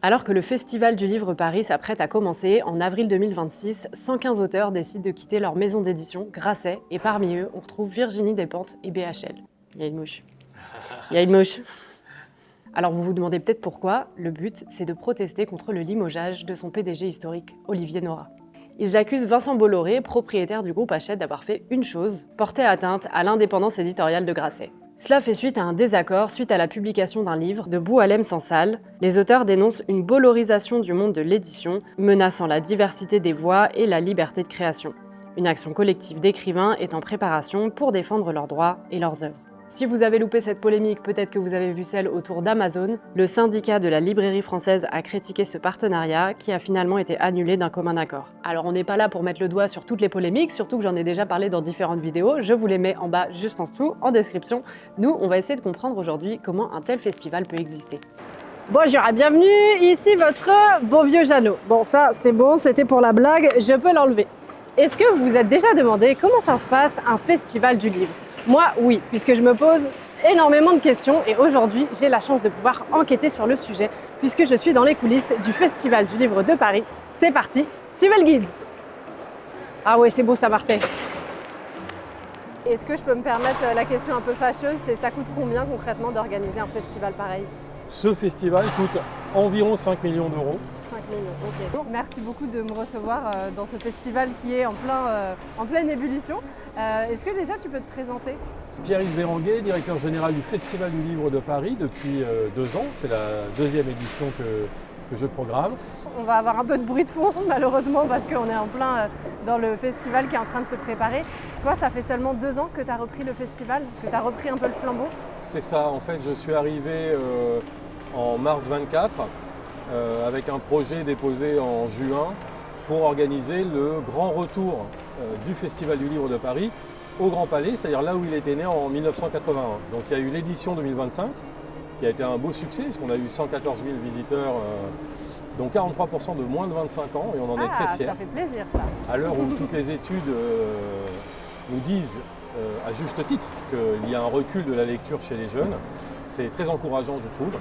Alors que le Festival du Livre Paris s'apprête à commencer, en avril 2026, 115 auteurs décident de quitter leur maison d'édition, Grasset, et parmi eux, on retrouve Virginie Despentes et BHL. Il y a une mouche. Il y a une mouche. Alors vous vous demandez peut-être pourquoi. Le but, c'est de protester contre le limogeage de son PDG historique, Olivier Nora. Ils accusent Vincent Bolloré, propriétaire du groupe Hachette, d'avoir fait une chose, porter atteinte à l'indépendance éditoriale de Grasset. Cela fait suite à un désaccord suite à la publication d'un livre de Boualem Sansal. Les auteurs dénoncent une bollorisation du monde de l'édition, menaçant la diversité des voix et la liberté de création. Une action collective d'écrivains est en préparation pour défendre leurs droits et leurs œuvres. Si vous avez loupé cette polémique, peut-être que vous avez vu celle autour d'Amazon. Le syndicat de la librairie française a critiqué ce partenariat qui a finalement été annulé d'un commun accord. Alors on n'est pas là pour mettre le doigt sur toutes les polémiques, surtout que j'en ai déjà parlé dans différentes vidéos. Je vous les mets en bas juste en dessous, en description. Nous, on va essayer de comprendre aujourd'hui comment un tel festival peut exister. Bonjour et bienvenue, ici votre beau vieux Jeannot. Bon ça c'est bon, c'était pour la blague, je peux l'enlever. Est-ce que vous vous êtes déjà demandé comment ça se passe un festival du livre ? Moi, oui, puisque je me pose énormément de questions et aujourd'hui, j'ai la chance de pouvoir enquêter sur le sujet puisque je suis dans les coulisses du Festival du Livre de Paris. C'est parti, suivez le guide. Ah ouais, c'est beau, ça partait. Est-ce que je peux me permettre la question un peu fâcheuse, c'est ça coûte combien concrètement d'organiser un festival pareil ? Ce festival coûte environ 5 millions d'euros. 5 millions, ok. Merci beaucoup de me recevoir dans ce festival qui est en pleine ébullition. Est-ce que déjà tu peux te présenter ? Pierre-Yves Béranguet, directeur général du Festival du Livre de Paris depuis 2 ans. C'est la 2e édition que je programme. On va avoir un peu de bruit de fond malheureusement parce qu'on est en plein dans le festival qui est en train de se préparer. Toi, ça fait seulement 2 ans que tu as repris le festival, que tu as repris un peu le flambeau ? C'est ça, en fait, je suis arrivé en mars 24 avec un projet déposé en juin pour organiser le grand retour du Festival du Livre de Paris au Grand Palais, c'est-à-dire là où il était né en 1981. Donc il y a eu l'édition 2025 qui a été un beau succès puisqu'on a eu 114 000 visiteurs, dont 43% de moins de 25 ans et on en est très fiers. Ça fait plaisir ça. À l'heure où toutes les études nous disent à juste titre qu'il y a un recul de la lecture chez les jeunes, c'est très encourageant je trouve.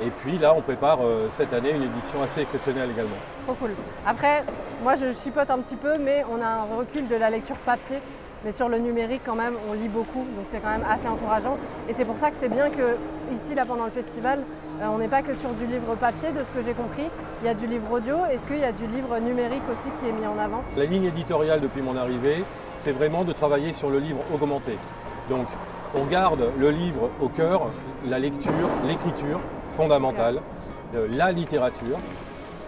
Et puis là on prépare cette année une édition assez exceptionnelle également. Trop cool. Après, moi je chipote un petit peu mais on a un recul de la lecture papier. Mais sur le numérique quand même, on lit beaucoup, donc c'est quand même assez encourageant. Et c'est pour ça que c'est bien que ici, là, pendant le festival, on n'est pas que sur du livre papier, de ce que j'ai compris. Il y a du livre audio. Est-ce qu'il y a du livre numérique aussi qui est mis en avant ? La ligne éditoriale depuis mon arrivée, c'est vraiment de travailler sur le livre augmenté. Donc on garde le livre au cœur, la lecture, l'écriture fondamentale, la littérature.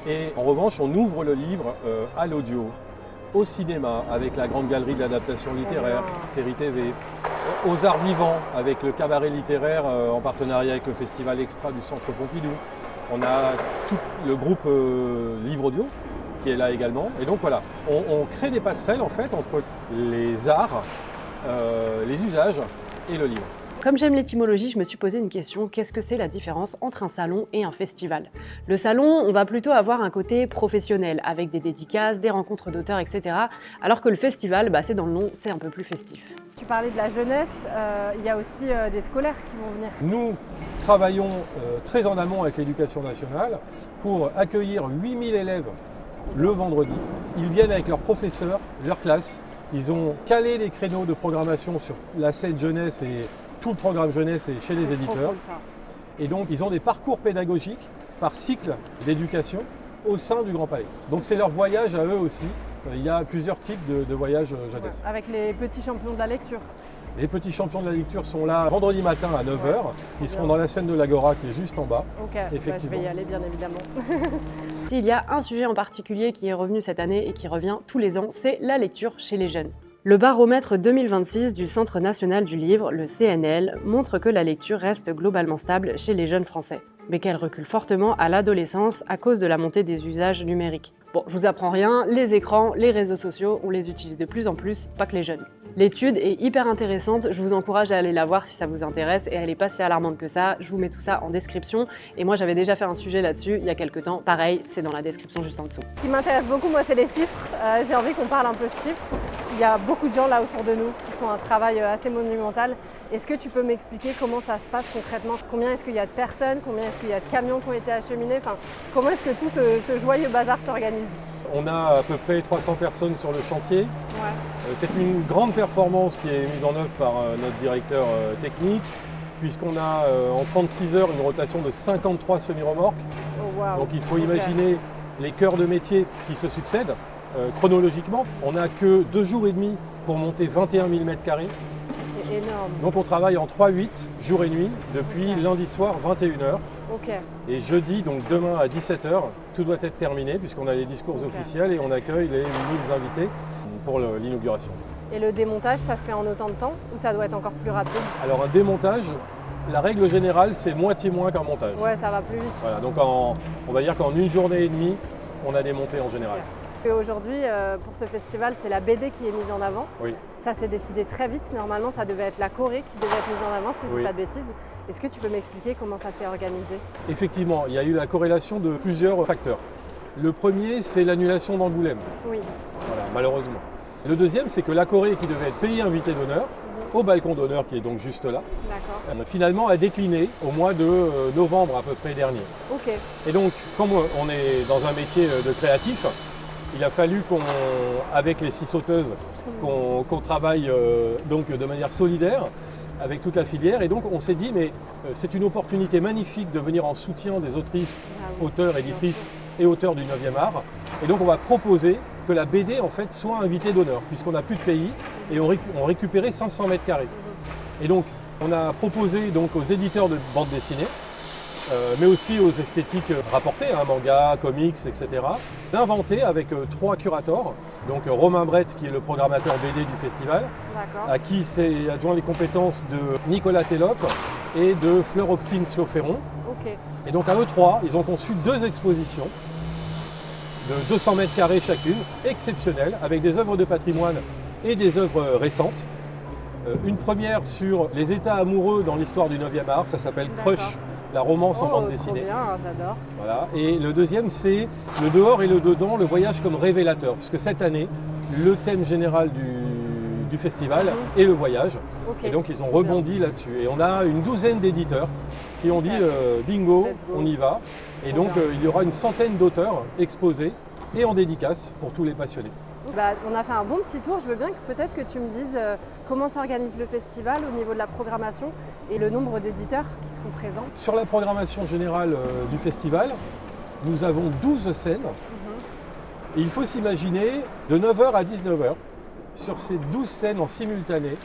Et en revanche, on ouvre le livre à l'audio, au cinéma avec la grande galerie de l'adaptation littéraire, série TV, aux arts vivants avec le cabaret littéraire en partenariat avec le festival Extra du Centre Pompidou. On a tout le groupe Livre Audio qui est là également. Et donc voilà, on crée des passerelles en fait entre les arts, les usages et le livre. Comme j'aime l'étymologie, je me suis posé une question, qu'est-ce que c'est la différence entre un salon et un festival ? Le salon, on va plutôt avoir un côté professionnel, avec des dédicaces, des rencontres d'auteurs, etc. Alors que le festival, c'est dans le nom, c'est un peu plus festif. Tu parlais de la jeunesse, il y a aussi des scolaires qui vont venir. Nous travaillons très en amont avec l'Éducation nationale pour accueillir 8000 élèves le vendredi. Ils viennent avec leurs professeurs, leur classe. Ils ont calé les créneaux de programmation sur la scène jeunesse et tout le programme jeunesse est chez les éditeurs. Cool, ça. Et donc ils ont des parcours pédagogiques par cycle d'éducation au sein du Grand Palais. Donc c'est leur voyage à eux aussi. Il y a plusieurs types de voyages jeunesse. Ouais, avec les petits champions de la lecture. Les petits champions de la lecture sont là vendredi matin à 9h. Ils seront dans la scène de l'Agora qui est juste en bas. Ok, effectivement. Je vais y aller bien évidemment. S'il y a un sujet en particulier qui est revenu cette année et qui revient tous les ans, c'est la lecture chez les jeunes. Le baromètre 2026 du Centre national du livre, le CNL, montre que la lecture reste globalement stable chez les jeunes Français, mais qu'elle recule fortement à l'adolescence à cause de la montée des usages numériques. Bon, je vous apprends rien, les écrans, les réseaux sociaux, on les utilise de plus en plus, pas que les jeunes. L'étude est hyper intéressante, je vous encourage à aller la voir si ça vous intéresse et elle n'est pas si alarmante que ça. Je vous mets tout ça en description et moi j'avais déjà fait un sujet là-dessus il y a quelques temps. Pareil, c'est dans la description juste en dessous. Ce qui m'intéresse beaucoup, moi, c'est les chiffres. J'ai envie qu'on parle un peu de chiffres. Il y a beaucoup de gens là autour de nous qui font un travail assez monumental. Est-ce que tu peux m'expliquer comment ça se passe concrètement? Combien est-ce qu'il y a de personnes? Combien est-ce qu'il y a de camions qui ont été acheminés? Enfin, comment est-ce que tout ce joyeux bazar s'organise? On a à peu près 300 personnes sur le chantier. Ouais. C'est une grande performance qui est mise en œuvre par notre directeur technique, puisqu'on a en 36 heures une rotation de 53 semi-remorques. Oh, wow. Donc il faut imaginer les cœurs de métier qui se succèdent chronologiquement. On n'a que 2 jours et demi pour monter 21 000 m². C'est énorme. Donc on travaille en 3-8, jour et nuit, depuis lundi soir 21h. Ok. Et jeudi, donc demain à 17h, tout doit être terminé puisqu'on a les discours officiels et on accueille les 8000 invités pour l'inauguration. Et le démontage, ça se fait en autant de temps ou ça doit être encore plus rapide? Alors un démontage, la règle générale, c'est moitié moins qu'un montage. Ouais, ça va plus vite. Voilà, donc on va dire qu'en une journée et demie, on a démonté en général. Okay. Et aujourd'hui, pour ce festival, c'est la BD qui est mise en avant. Oui. Ça s'est décidé très vite. Normalement, ça devait être la Corée qui devait être mise en avant, si je ne dis pas de bêtises. Est-ce que tu peux m'expliquer comment ça s'est organisé? Effectivement, il y a eu la corrélation de plusieurs facteurs. Le premier, c'est l'annulation d'Angoulême. Oui. Voilà, malheureusement. Le deuxième, c'est que la Corée, qui devait être pays invité d'honneur, au balcon d'honneur qui est donc juste là, finalement a décliné au mois de novembre à peu près dernier. Ok. Et donc, comme on est dans un métier de créatif, il a fallu avec les 6 sauteuses, qu'on travaille donc de manière solidaire avec toute la filière. Et donc on s'est dit, mais c'est une opportunité magnifique de venir en soutien des autrices, auteurs, éditrices et auteurs du 9e art. Et donc on va proposer que la BD en fait soit invitée d'honneur, puisqu'on n'a plus de pays et on récupérait 500 m². Et donc on a proposé donc aux éditeurs de bande dessinée, mais aussi aux esthétiques rapportées, manga, comics, etc., d'inventer avec 3 curators, donc Romain Brett qui est le programmateur BD du festival, à qui s'est adjoint les compétences de Nicolas Tellope et de Fleur Hopkins-Lauferron. Okay. Et donc à eux 3, ils ont conçu 2 expositions de 200 m² chacune, exceptionnelles, avec des œuvres de patrimoine et des œuvres récentes. Une première sur les états amoureux dans l'histoire du 9e art, ça s'appelle Crush, la romance en bande dessinée. Trop bien, j'adore. Voilà. Et le deuxième, c'est le dehors et le dedans, le voyage comme révélateur. Puisque cette année, le thème général du festival est le voyage. Okay. Et donc, ils ont rebondi là-dessus. Et on a une douzaine d'éditeurs qui ont dit bingo, on y va. Et donc, il y aura une centaine d'auteurs exposés et en dédicace pour tous les passionnés. Bah, on a fait un bon petit tour. Je veux bien que peut-être que tu me dises comment s'organise le festival au niveau de la programmation et le nombre d'éditeurs qui seront présents. Sur la programmation générale du festival, nous avons 12 scènes. Et il faut s'imaginer de 9h à 19h, sur ces 12 scènes en simultané,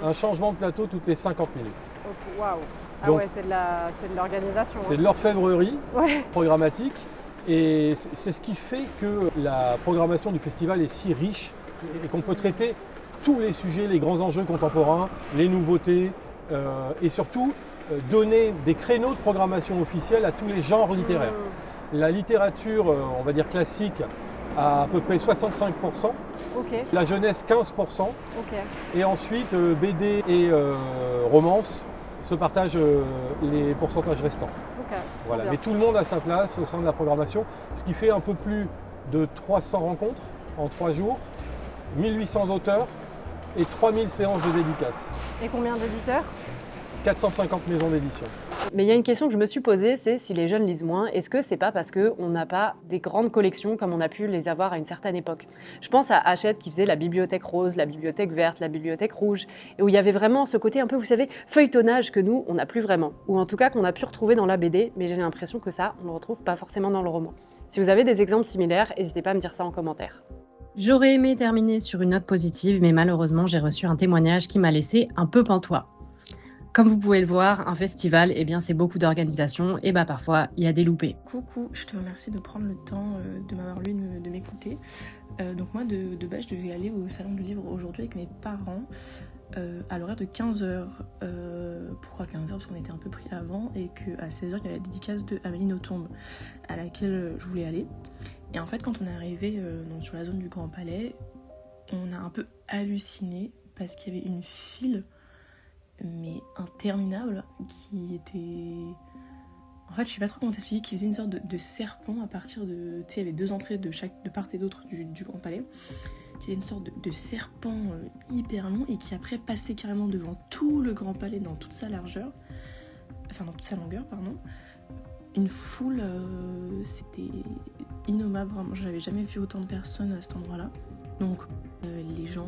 un changement de plateau toutes les 50 minutes. Okay, waouh! Ah ouais, c'est de l'organisation. C'est de l'orfèvrerie programmatique. Et c'est ce qui fait que la programmation du festival est si riche et qu'on peut traiter tous les sujets, les grands enjeux contemporains, les nouveautés et surtout donner des créneaux de programmation officielle à tous les genres littéraires. La littérature, on va dire classique, à peu près 65%, la jeunesse 15%, et ensuite BD et romance se partagent les pourcentages restants. Voilà. Mais tout le monde a sa place au sein de la programmation, ce qui fait un peu plus de 300 rencontres en 3 jours, 1800 auteurs et 3000 séances de dédicaces. Et combien d'éditeurs ? 450 maisons d'édition. Mais il y a une question que je me suis posée, c'est si les jeunes lisent moins, est-ce que c'est pas parce qu'on n'a pas des grandes collections comme on a pu les avoir à une certaine époque? Je pense à Hachette qui faisait la bibliothèque rose, la bibliothèque verte, la bibliothèque rouge, et où il y avait vraiment ce côté un peu, vous savez, feuilletonnage que nous, on n'a plus vraiment. Ou en tout cas qu'on a pu retrouver dans la BD, mais j'ai l'impression que ça, on ne le retrouve pas forcément dans le roman. Si vous avez des exemples similaires, n'hésitez pas à me dire ça en commentaire. J'aurais aimé terminer sur une note positive, mais malheureusement, j'ai reçu un témoignage qui m'a laissé un peu pantois. Comme vous pouvez le voir, un festival, eh bien, c'est beaucoup d'organisation et parfois, il y a des loupés. Coucou, je te remercie de prendre le temps de m'avoir lu, de m'écouter. Donc moi, de base, je devais aller au Salon du Livre aujourd'hui avec mes parents à l'horaire de 15h. Pourquoi 15h? Parce qu'on était un peu pris avant et qu'à 16h, il y a la dédicace de Amélie Nothomb à laquelle je voulais aller. Et en fait, quand on est arrivé sur la zone du Grand Palais, on a un peu halluciné parce qu'il y avait une file, mais interminable, qui était... En fait, je sais pas trop comment t'expliquer, qui faisait une sorte de serpent à partir de... Tu sais, il y avait 2 entrées de part et d'autre du Grand Palais. Qui faisait une sorte de serpent hyper long et qui après passait carrément devant tout le Grand Palais dans toute sa largeur. Enfin, dans toute sa longueur, pardon. Une foule, c'était innommable, vraiment. Je n'avais jamais vu autant de personnes à cet endroit-là. Donc, les gens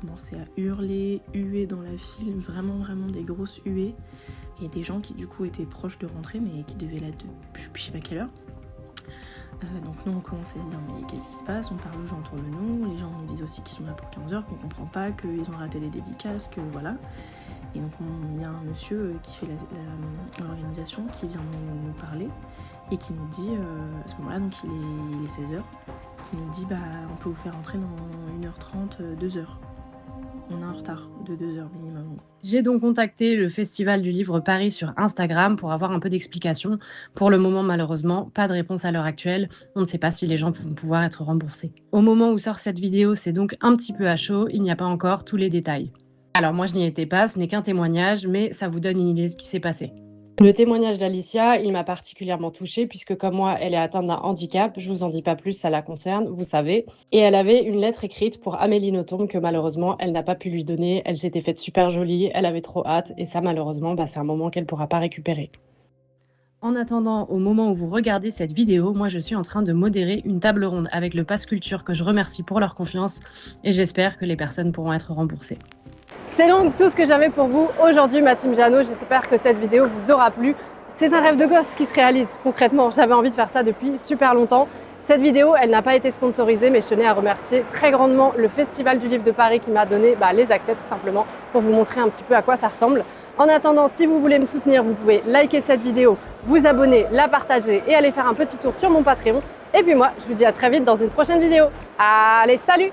commençaient à hurler, huer dans la file, vraiment des grosses huées. Et des gens qui, du coup, étaient proches de rentrer, mais qui devaient là depuis je sais pas quelle heure. Donc nous, on commence à se dire, mais qu'est-ce qui se passe? On parle aux gens autour de nous, les gens nous disent aussi qu'ils sont là pour 15 heures, qu'on comprend pas, qu'ils ont raté les dédicaces, que voilà. Et donc il y a un monsieur qui fait l'organisation qui vient nous parler et qui nous dit, à ce moment-là, donc il est 16h, qui nous dit, on peut vous faire entrer dans 1h30, 2h. On est en retard de 2 heures minimum. J'ai donc contacté le Festival du Livre Paris sur Instagram pour avoir un peu d'explications. Pour le moment, malheureusement, pas de réponse à l'heure actuelle. On ne sait pas si les gens vont pouvoir être remboursés. Au moment où sort cette vidéo, c'est donc un petit peu à chaud. Il n'y a pas encore tous les détails. Alors moi, je n'y étais pas, ce n'est qu'un témoignage, mais ça vous donne une idée de ce qui s'est passé. Le témoignage d'Alicia, il m'a particulièrement touchée puisque comme moi, elle est atteinte d'un handicap. Je vous en dis pas plus, ça la concerne, vous savez. Et elle avait une lettre écrite pour Amélie Nothomb que malheureusement, elle n'a pas pu lui donner. Elle s'était faite super jolie, elle avait trop hâte et ça malheureusement, c'est un moment qu'elle pourra pas récupérer. En attendant, au moment où vous regardez cette vidéo, moi je suis en train de modérer une table ronde avec le Pass Culture que je remercie pour leur confiance et j'espère que les personnes pourront être remboursées. C'est donc tout ce que j'avais pour vous aujourd'hui, ma team Jeannot. J'espère que cette vidéo vous aura plu. C'est un rêve de gosse qui se réalise concrètement. J'avais envie de faire ça depuis super longtemps. Cette vidéo, elle n'a pas été sponsorisée, mais je tenais à remercier très grandement le Festival du Livre de Paris qui m'a donné les accès tout simplement pour vous montrer un petit peu à quoi ça ressemble. En attendant, si vous voulez me soutenir, vous pouvez liker cette vidéo, vous abonner, la partager et aller faire un petit tour sur mon Patreon. Et puis moi, je vous dis à très vite dans une prochaine vidéo. Allez, salut!